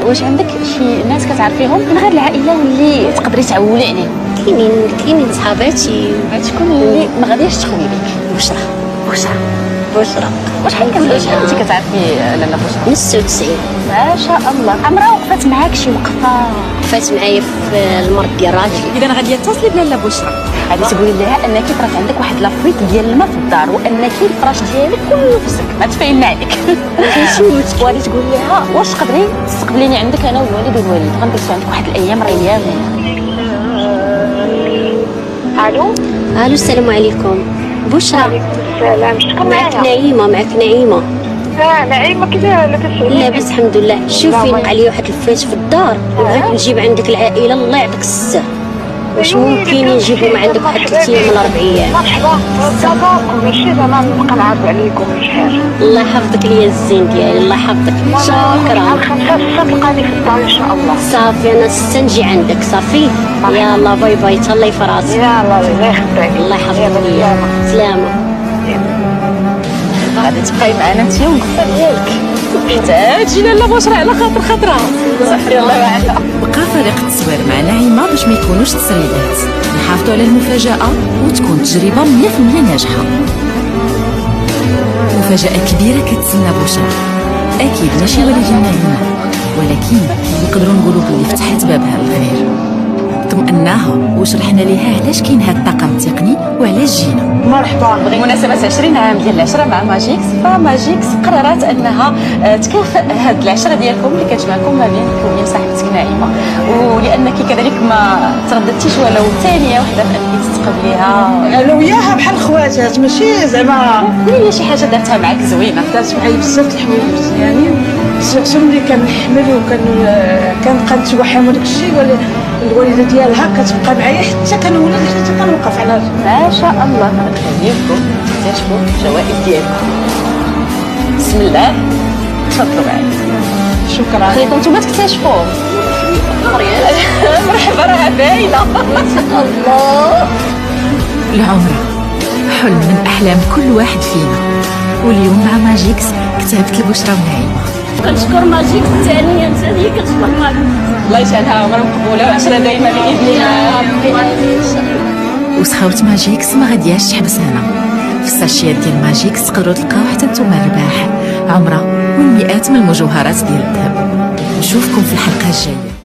واش عندك شي ناس كتعرفيهم من غير العائله واللي تقدري تعولي عليهم؟ كاينين صحاباتي. شكون اللي ما غاديش تخوي بك؟ بشرى. شحال انت كتعرفي لاله بشرى؟ من 96. ما شاء الله. عمرها وقفات معاك شي وقفه؟ وقفات معايا في المرض ديال راجلي. اذا غادي اتصلي بلاله بشرى، غادي تقولي لها انك راه عندك واحد لافريط ديال الماء في الدار وانك الفراش ديالك كله في السك، ما تفايلنا عليك. وغادي تقول لها واش تقدري تستقبليني عندك انا والوالد والوالد، غنجلسوا عندك واحد الايام ريان. الو السلام عليكم. بشرى. السلام. شكون معك معايا؟ نعيمه. نعيمه كذا لاباس عليك؟ لاباس الحمد لله. شوفي وقع لي واحد الفات في الدار وبغيت نجيب عندك العائله. الله يعطيك السر، واش ممكن نجيبو ما عندك واحد 3 ايام ولا 4 ايام؟ مرحبا. صباحكم ماشي زعما نبقى نعرف عليكم ولا شي حاجه. الله يحفظك ليا الزين ديالي. الله يحفظك. شكرا. الخمسة تلقاني في الدار ان شاء الله. صافي انا 6 نجي عندك. صافي يلا باي باي. تهلاي في راسك. يلا الله يخليك. الله يحفظك ليا. سلامه. غادي تبقاي معنا انت والقفه ديالك محتاجين لاله بشرى على خاطرها. صحي الله معنا. بقى فريق التصوير مع نعيمه باش ما يكونوش تسريبات، نحافظوا على المفاجاه وتكون تجربه 100% ناجحه. مفاجاه كبيره كتسنى بشرى، اكيد ماشي وليد نعيمه، ولكن نقدروا نقولوا بلي فتحت بابها للخير. طمأناها وشرحنا ليها علاش كاين هذا الطاقم التقني وعلاش جينا. مرحبا. بمناسبة 20 عام ديال العشرة مع ماجيكس، فماجيكس قررت انها تكافئ هاد العشرة ديالكم اللي كتجمعكم ما بينك وبين صاحبتك نعيمة، ولانك كذلك ما ترددتيش ولو ثانية واحدة في انك تستقبليها. انا وياها بحال خواتات، ماشي زعما. قولي لي شي حاجة دارتها معاك زوينة. دارت معايا بزاف د الحوايج مزيانين، سيرتو ملي كنحمل كنبقى نتوحم وداك الشيء. الوالده ديالها كتبقى معايا حتى كنولد حتى كنوقف على رجلي. ما شاء الله. خليكم تكتشفوا الجوائز ديالكم. بسم الله تفضلوا معايا. شكرا. خليكم نتوما تكتشفوا. مرحبا راه باينه. الله. العمرة حلم من أحلام كل واحد فينا، واليوم مع ماجيكس كتبت لبشرى ونعيمة. كنشكر ماجيك ثانيا هي كتشكر ماجيك. الله يجعلها عمر مقبوله وعشره دايما باذن الله. وسخاوت ماجيكس ما غادياش تحبس هنا. في الساشيات ديال ماجيكس تقدروا تلقاو حتى نتوما الرباح، عمرة والمئات من المجوهرات ديال الذهب. نشوفكم في الحلقة الجاية.